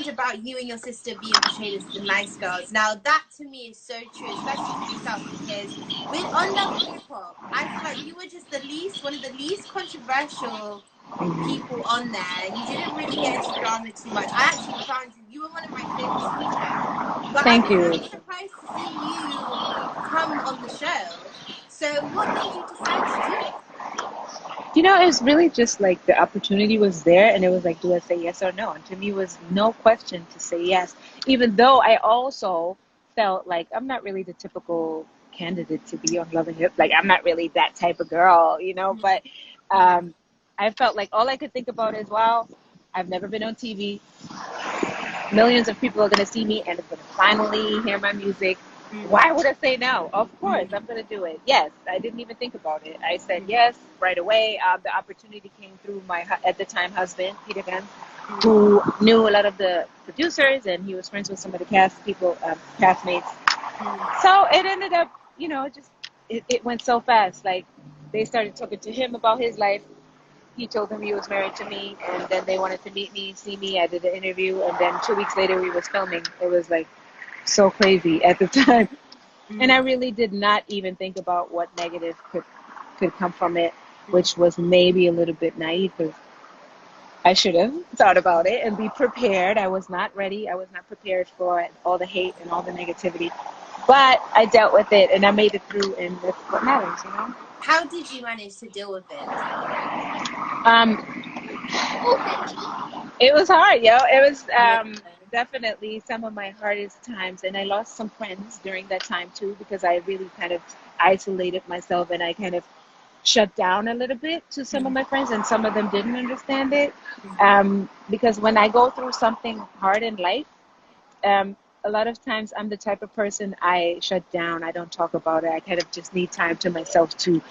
is about you and your sister being portrayed as the nice girls. Now that to me is so true, especially for yourself, because with On Love and Hip Hop, I feel like you were just one of the least controversial people on there. You didn't really get into drama too much. I actually found you were one of my favorite speakers. But I Thank was you. really surprised to see you come on the show. So what made you decide to do it? You know, it was really just like the opportunity was there, and it was like, do I say yes or no? And to me, it was no question to say yes, even though I also felt like I'm not really the typical candidate to be on Love and Hip. Like, I'm not really that type of girl, you know, but I felt like all I could think about is, wow, I've never been on TV. Millions of people are going to see me and are going to finally hear my music. Why would I say no? Of course, I'm going to do it. Yes, I didn't even think about it. I said yes right away. The opportunity came through my, at the time, husband, Peter Gunn, who knew a lot of the producers, and he was friends with some of the castmates. So it ended up, you know, it went so fast. Like, they started talking to him about his life. He told them he was married to me, and then they wanted to meet me, see me. I did the interview, and then 2 weeks later we was filming. It was like so crazy at the time. And I really did not even think about what negative could come from it, which was maybe a little bit naive, because I should have thought about it and be prepared. I was not ready. I was not prepared for all the hate and all the negativity. But I dealt with it, and I made it through, and that's what matters, you know? How did you manage to deal with it? Um, It was hard, yo. It was definitely some of my hardest times, and I lost some friends during that time too, because I really kind of isolated myself, and I kind of shut down a little bit to some of my friends, and some of them didn't understand it. Because when I go through something hard in life, a lot of times I'm the type of person, I shut down. I don't talk about it. I kind of just need time to myself to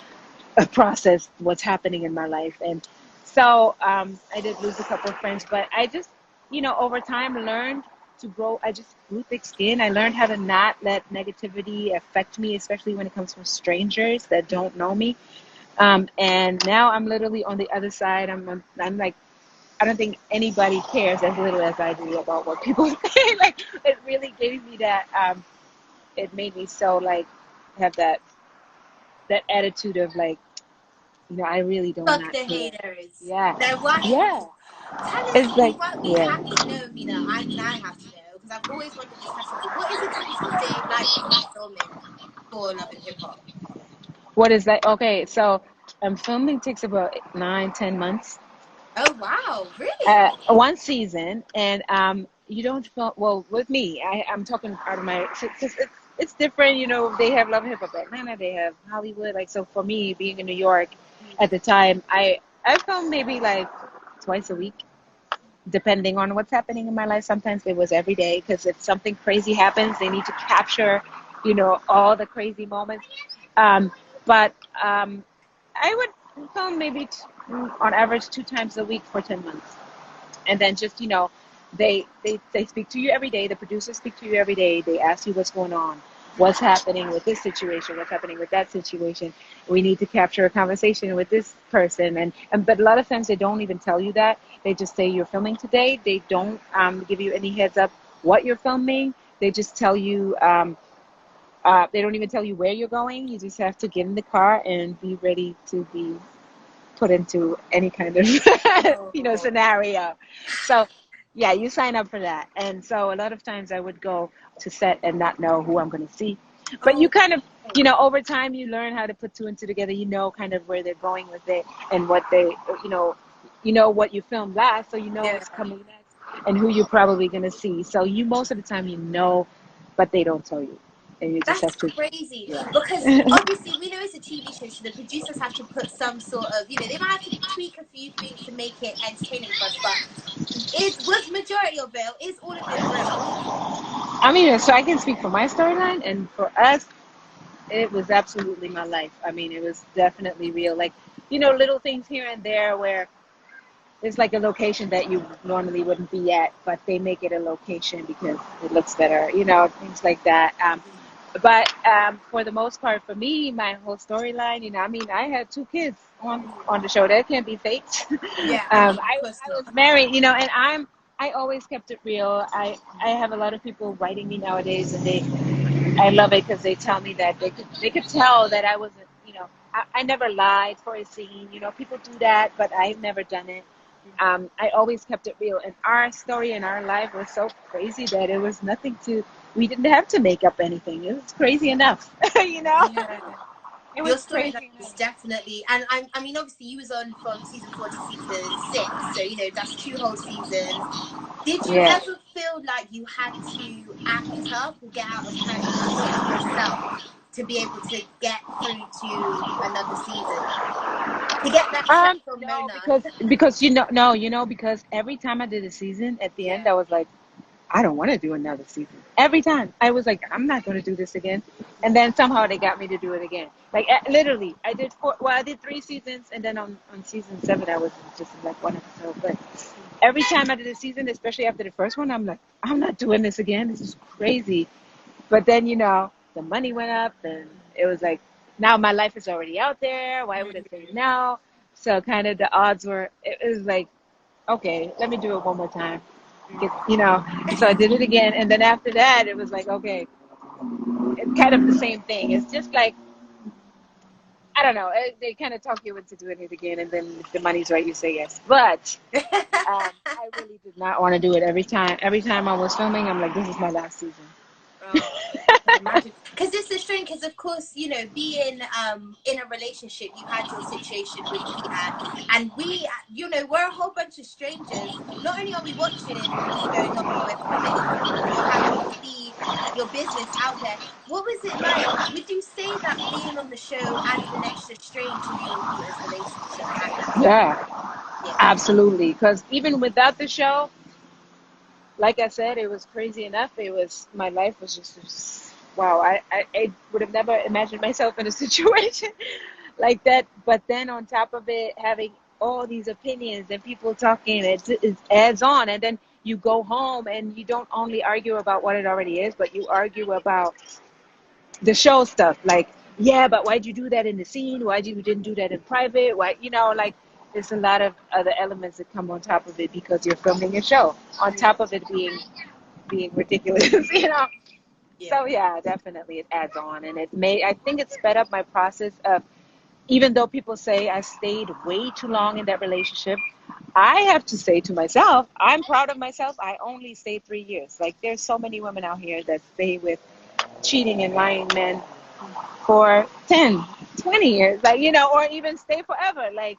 process what's happening in my life. And so I did lose a couple of friends, but I just, you know, over time learned to grow. I just grew thick skin. I learned how to not let negativity affect me, especially when it comes from strangers that don't know me. And now I'm literally on the other side. I'm like, I don't think anybody cares as little as I do about what people say. Like, it really gave me that, it made me so like have that attitude of like, you know, I really don't Fuck not the care. haters. Yeah. They're watching. Yeah. Tell us, It's like, we yeah. have to know, Amina. I mean, I have to know, because I've always wondered this question. What is a typical day like when you're filming for Love and Hip Hop? What is that? Okay, so filming takes about 9, 10 months. Oh, wow. Really? One season, and you don't film, well, with me, I'm talking out of my, it's different, you know. They have Love and Hip Hop Atlanta, they have Hollywood. Like, so for me, being in New York at the time, I filmed maybe like twice a week, depending on what's happening in my life. Sometimes it was every day, because if something crazy happens, they need to capture, you know, all the crazy moments. But I would film maybe on average 2 times a week for 10 months. And then just, you know, they speak to you every day. The producers speak to you every day. They ask you what's going on, what's happening with this situation, what's happening with that situation. We need to capture a conversation with this person. And but a lot of times they don't even tell you that. They just say you're filming today. They don't give you any heads up what you're filming. They just tell you, they don't even tell you where you're going. You just have to get in the car and be ready to be put into any kind of you know, scenario. So yeah, you sign up for that. And so a lot of times I would go to set and not know who I'm going to see, but you kind of, you know, over time you learn how to put two and two together. You know kind of where they're going with it, and what they, you know what you filmed last, so you know what's coming next and who you're probably going to see. So you, most of the time, you know, but they don't tell you. And you just That's have to, crazy. yeah. Because obviously we know it's a TV show, so the producers have to put some sort of, you know, they might have to tweak a few things to make it entertaining for us. But it was majority of it, is all of it real? I mean, so I can speak for my storyline, and for us, it was absolutely my life. I mean, it was definitely real. Like, you know, little things here and there where it's like a location that you normally wouldn't be at, but they make it a location because it looks better, you know, things like that. But for the most part, for me, my whole storyline, you know, I mean, I had 2 kids on the show. That can't be faked. Yeah, I was married, you know, and I always kept it real. I have a lot of people writing me nowadays, and I love it because they tell me that they could tell that I wasn't, I never lied for a scene. People do that, but I've never done it. I always kept it real, and our story in our life was so crazy that it was nothing to. We didn't have to make up anything. It was crazy enough, you know. Yeah. It Your was storyline crazy is enough. definitely, and I mean, obviously, you was on from season 4 to season 6, so that's 2 whole seasons. Did you Yeah. ever feel like you had to act up or get out of character to prove yourself to be able to get through to another season, to get that shot from No, Mona? because no, because every time I did a season, at the end, Yeah. I was like, I don't want to do another season. Every time I was like, I'm not going to do this again. And then somehow they got me to do it again. Like literally, I did I did 3 seasons, and then on season 7, I was just in like one episode. But every time I did a season, especially after the first one, I'm like, I'm not doing this again. This is crazy. But then the money went up, and it was like, now my life is already out there. Why would I say no? So kind of the odds were. It was like, okay, let me do it one more time. So I did it again, and then after that, it was like, okay, it's kind of the same thing. It's just like, I don't know. They kind of talk you into doing it again, and then if the money's right, you say yes. But I really did not want to do it every time. Every time I was filming, I'm like, this is my last season. Oh, I can imagine. Because it's a strain. Because of course, being in a relationship, you had your situation with Peter, and we, we're a whole bunch of strangers. Not only are we watching what's going on, we're filming, you're having to see your business out there. What was it like? Would you say that being on the show added an extra strain to you and Peter's relationship at that time? Yeah, Yeah. absolutely. Because even without the show, like I said, it was crazy enough. It was my life was just wow. I would have never imagined myself in a situation like that. But then on top of it, having all these opinions and people talking, it adds on. And then you go home and you don't only argue about what it already is, but you argue about the show stuff. Like, yeah, but why'd you do that in the scene? Why'd you didn't do that in private? Why, like there's a lot of other elements that come on top of it because you're filming a show. On top of it being ridiculous, Yeah. So yeah, definitely it adds on, and I think it sped up my process of, even though people say I stayed way too long in that relationship, I have to say to myself, I'm proud of myself. I only stayed 3 years. Like there's so many women out here that stay with cheating and lying men for 10, 20 years, like, or even stay forever. Like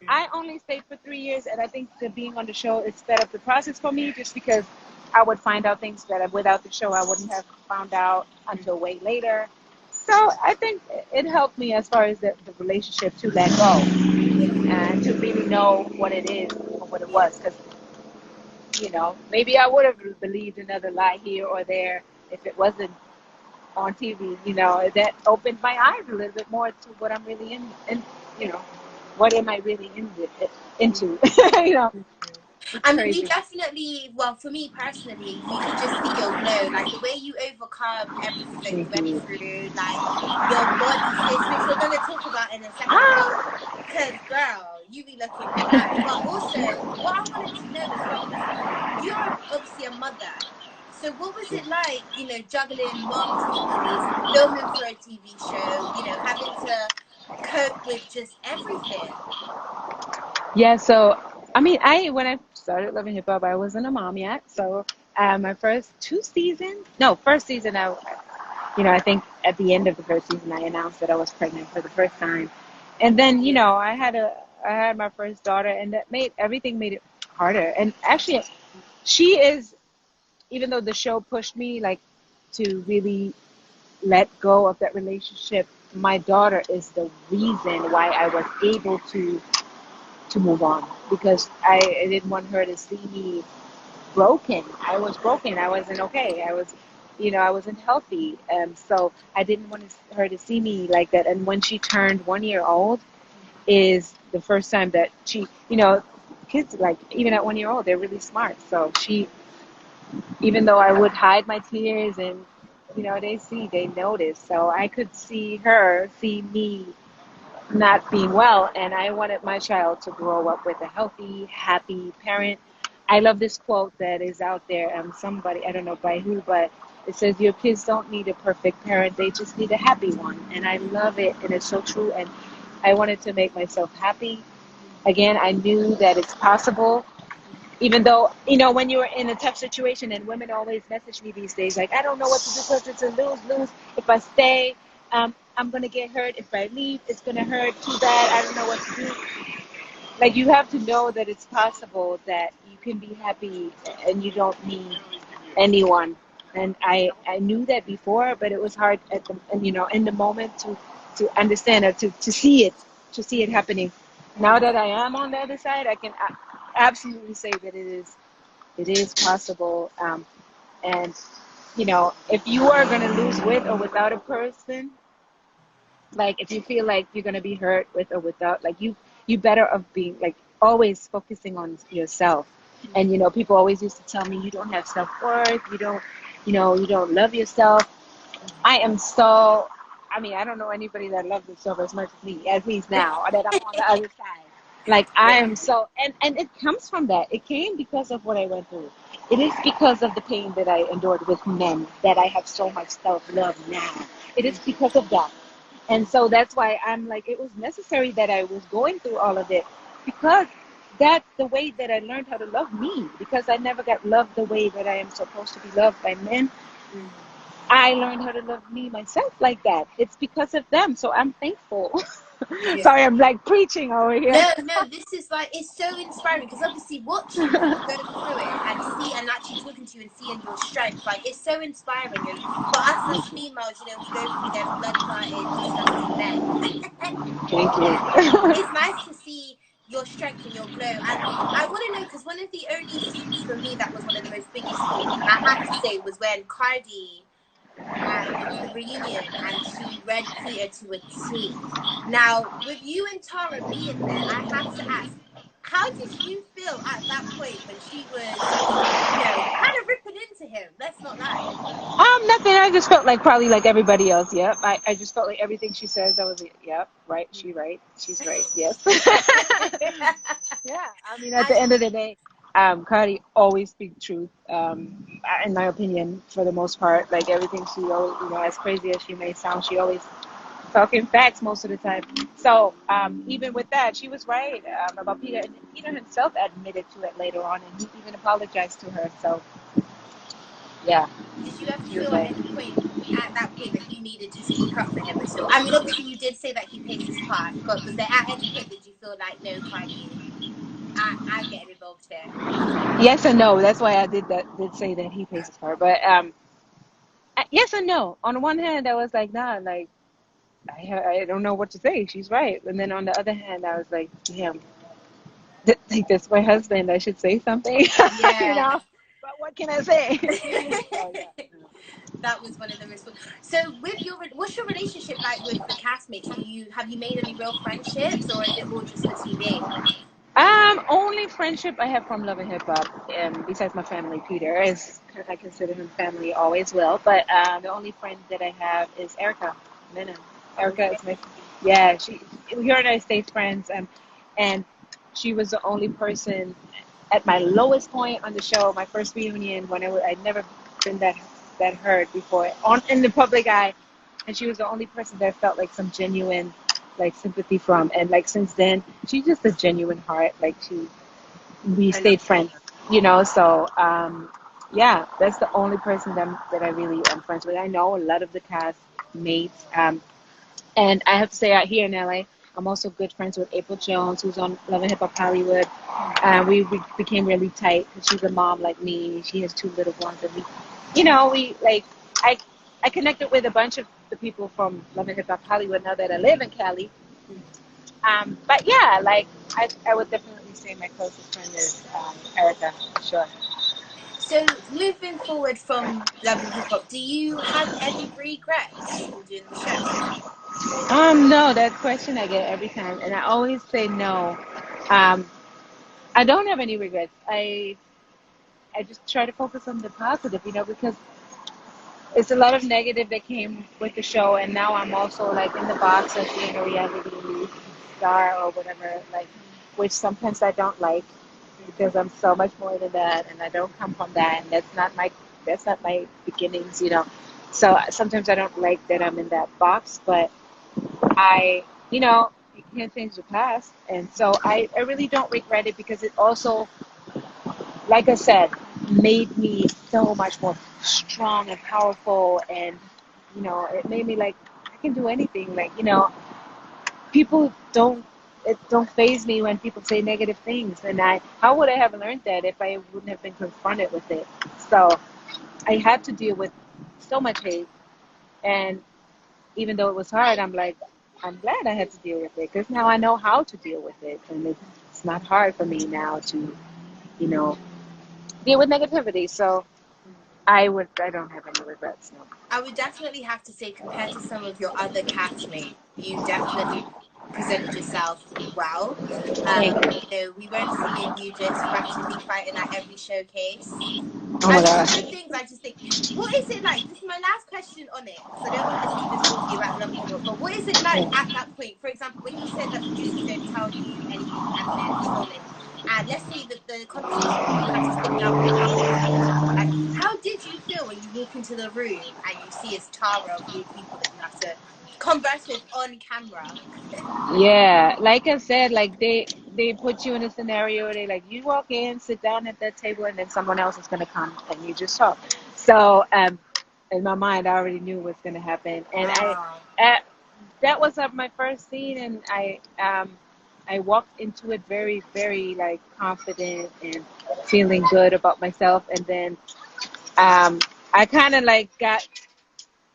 I only stayed for 3 years, and I think that being on the show, it sped up the process for me just because I would find out things that without the show I wouldn't have found out until way later. So I think it helped me as far as the relationship to let go Yeah. and to really know what it is or what it was. Because, maybe I would have believed another lie here or there if it wasn't on TV. That opened my eyes a little bit more to what I'm really in you know, what am I really into? It's I mean, you crazy. definitely, well, for me personally, you could just see your glow. Like the way you overcome everything that you Thank went you. through, like your body space, which we're going to talk about in a second. Ah, Because, girl, you be looking fab. But also, what I wanted to know as well was you're obviously a mother. So, what was it like, juggling mom's duties, filming for a TV show, having to cope with just everything? yeah. So, I mean, when I started loving hip hop, I wasn't a mom yet. So, my first 2 seasons, no, first season, I think at the end of the first season, I announced that I was pregnant for the first time, and then, I had my first daughter, and that made it harder. And actually, she is, even though the show pushed me like to really let go of that relationship, my daughter is the reason why I was able to move on, because I didn't want her to see me broken. I was broken. I wasn't okay. I wasn't healthy. So I didn't want her to see me like that. And when she turned 1 year old, is the first time that kids, like, even at 1 year old, they're really smart. So even though I would hide my tears, and they notice. So I could see her see me not being well, and I wanted my child to grow up with a healthy, happy parent. I love this quote that is out there. Somebody, I don't know by who, but it says, "Your kids don't need a perfect parent; they just need a happy one." And I love it, and it's so true. And I wanted to make myself happy. Again, I knew that it's possible, even though, when you're in a tough situation, and women always message me these days, like, I don't know what to do because it's a lose-lose. If I stay, I'm going to get hurt. If I leave, it's going to hurt too bad. I don't know what to do. Like, you have to know that it's possible that you can be happy and you don't need anyone. And I knew that before, but it was hard in the moment to understand or to see it happening. Now that I am on the other side, I can absolutely say that it is possible. And if you are going to lose with or without a person, like if you feel like you're going to be hurt with or without, like you better off being like always focusing on yourself. And people always used to tell me, you don't have self-worth, you don't love yourself. I am so, I mean, I don't know anybody that loves themselves as much as me, at least now that I'm on the other side. Like, I am so, and it comes from that. It came because of what I went through. It is because of the pain that I endured with men that I have so much self-love now. It is because of that. And so that's why I'm like, it was necessary that I was going through all of it, because that's the way that I learned how to love me, because I never got loved the way that I am supposed to be loved by men. I learned how to love me myself like that. It's because of them. So I'm thankful. Yeah. Sorry, I'm like preaching over here. No, this is like, it's so inspiring, because obviously watching you go through it and actually talking to you and seeing your strength, like, it's so inspiring. And for us as females, we go through them blood clotted, disgusting men. Thank It's you. nice to see your strength and your glow. And I want to know, because one of the only scenes for me that was one of the most biggest scenes, and I had to say, was when Cardi, it was the reunion, and she read Peter to a T. Now, with you and Tara being there, I have to ask, how did you feel at that point when she was, kind of ripping into him? Let's not lie. Nothing. I just felt like probably like everybody else. Yep. I just felt like everything she says, I was like, yep, right. She's right. Yes. Yeah. I mean, at the And end of the day, Cardi always speaks truth. In my opinion, for the most part, like everything she always, as crazy as she may sound, she always talking facts most of the time. So even with that, she was right about Peter. And Peter himself admitted to it later on, and he even apologized to her. So yeah, did you ever she was feel right. at that point that you needed to speak up for him at all? I mean, obviously you did say that he plays his part, but was there at any point did you feel like, no, Cardi, I'm getting involved here? Yes and no. That's why I did say that he pays his part. But yes and no. On the one hand, I was like, nah, like I don't know what to say. She's right. And then on the other hand, I was like, damn, like that's my husband. I should say something, you Yeah. know. But what can I say? So yeah. That was one of the most. So, what's your relationship like with the castmates? Have you made any real friendships, or is it all just for TV? Only friendship I have from Love and Hip Hop, besides my family, Peter, is I consider him family, always will. But the only friend that I have is Erica Menon. Erica is my, yeah, we are United States friends, and she was the only person at my lowest point on the show, my first reunion, when I'd never been that hurt before on in the public eye, and she was the only person that felt like some genuine like sympathy from. And like since then, she's just a genuine heart. Like we I love stayed friends, So yeah, that's the only person that I really am friends with. I know a lot of the cast mates, and I have to say out here in LA, I'm also good friends with April Jones, who's on Love and Hip Hop Hollywood. We became really tight because she's a mom like me. She has two little ones, and we like I connected with a bunch of the people from Love and Hip Hop Hollywood now that I live in Cali. But yeah, like I would definitely say my closest friend is Erica, for sure. So, moving forward from Love and Hip Hop, do you have any regrets from doing the show? No, that question I get every time, and I always say no. Um, I don't have any regrets. I just try to focus on the positive, because it's a lot of negative that came with the show, and now I'm also like in the box of being a reality star or whatever, like which sometimes I don't like. because I'm so much more than that, and I don't come from that, and that's not my beginnings, you know. So sometimes I don't like that I'm in that box, but I, you know, you can't change the past, and so I really don't regret it because it also, like I said, made me so much more strong and powerful, and you know, it made me like I can do anything. Like you know, people don't it don't phase me when people say negative things, and I how would I have learned that if I wouldn't have been confronted with it? So I had to deal with so much hate, and even though it was hard, I'm glad I had to deal with it because now I know how to deal with it, and it's not hard for me now to you know deal with negativity. So I don't have any regrets. No. I would definitely have to say, compared to some of your other castmates, you definitely presented yourself well. Thank you. We weren't seeing you just rapidly fighting at every showcase. Oh my And one of the gosh. things I just think, what is it like? This is my last question on it, because I don't want to listen to this talking about Love and Hip Hop. But what is it like Yeah. at that point? For example, when you said that producers don't tell you anything and they're controlling, and let's say that the competition, you have to sit down with a couple of people. Like, how did you feel when you walk into the room and you see it's Tara of all people that you have to converse with on camera? Yeah, like I said, like they put you in a scenario. They like you walk in, sit down at that table, and then someone else is gonna come and you just talk. So in my mind, I already knew what's gonna happen, and Ah, uh, that was my first scene, and I walked into it very like confident and feeling good about myself, and then um, I kind of like got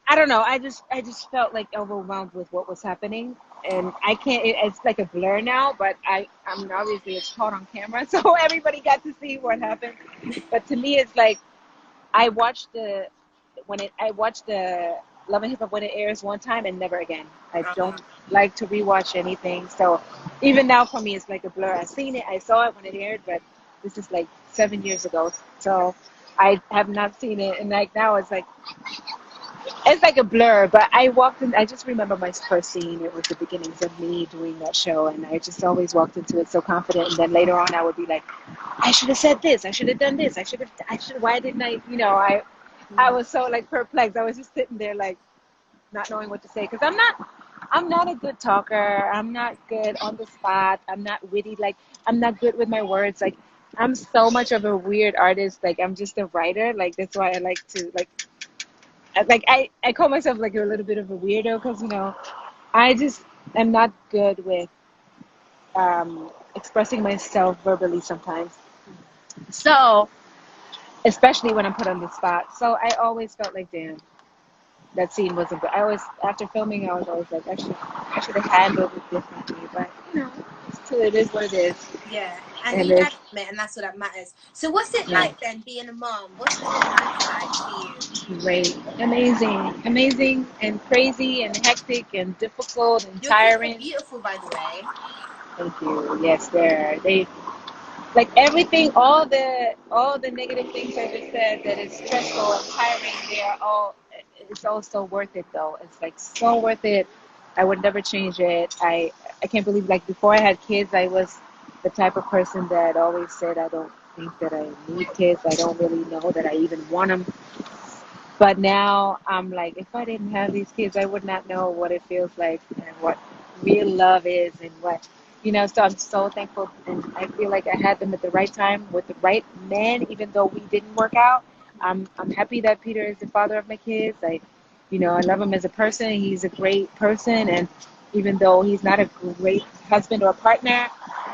I don't know. I just felt like overwhelmed with what was happening, and I can't. It's like a blur now, but I mean, obviously it's caught on camera, so everybody got to see what happened. But to me, it's like I watched I watched the Love and Hip Hop when it airs one time and never again. I ah. don't like to rewatch anything, so even now for me, it's like a blur. I seen it, I saw it when it aired, but this is like 7 years ago, so I have not seen it, and like now it's like a blur, but I walked in. I just remember my first scene. It was the beginnings of me doing that show, and I just always walked into it so confident. And then later on, I would be like, I should have said this. I should have done this. I should. Why didn't I? You know, I was so like perplexed. I was just sitting there like not knowing what to say because I'm not a good talker. I'm not good on the spot. I'm not witty. Like I'm not good with my words. Like I'm so much of a weird artist. Like I'm just a writer. Like that's why I like to I call myself like a little bit of a weirdo because you know I just am not good with expressing myself verbally sometimes. So especially when I'm put on the spot. So I always felt like damn that scene wasn't good. I always after filming I was always like I should have handled it differently. But you know it is what it is. Yeah, and And you it's learn from it, and that's what that matters. So, what's it yeah, like then being a mom? What's the dynamic like for you? great, amazing and crazy and hectic and difficult and Your kids are tiring. beautiful, by the way. Thank you. Yes, they like everything, all the negative things I just said that is stressful and tiring. They are all. It's all so worth it though. It's like so worth it. I would never change it. I can't believe like before I had kids, I was the type of person that always said I don't think that I need kids. I don't really know that I even want them. But now I'm like, if I didn't have these kids, I would not know what it feels like and what real love is and what, you know. So I'm so thankful. And I feel like I had them at the right time with the right man, even though we didn't work out. I'm happy that Peter is the father of my kids. You know, I love him as a person. He's a great person. And even though he's not a great husband or partner,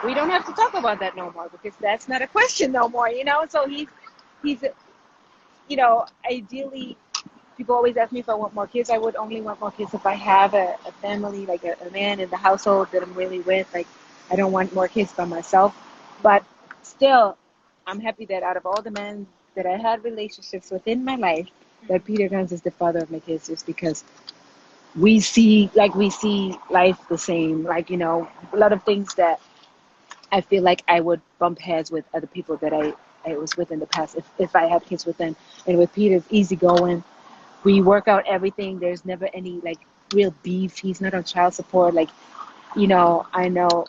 we don't have to talk about that no more because that's not a question no more, you know? So he's you know, ideally, people always ask me if I want more kids. I would only want more kids if I have a family, like a man in the household that I'm really with. Like, I don't want more kids by myself. But still, I'm happy that out of all the men that I had relationships with in my life, that Peter Guns is the father of my kids, just because we see life the same. Like, you know, a lot of things that I feel like I would bump heads with other people that I was with in the past if I had kids with them. And with Peter, easygoing. We work out everything. There's never any like real beef. He's not on child support. Like, you know, I know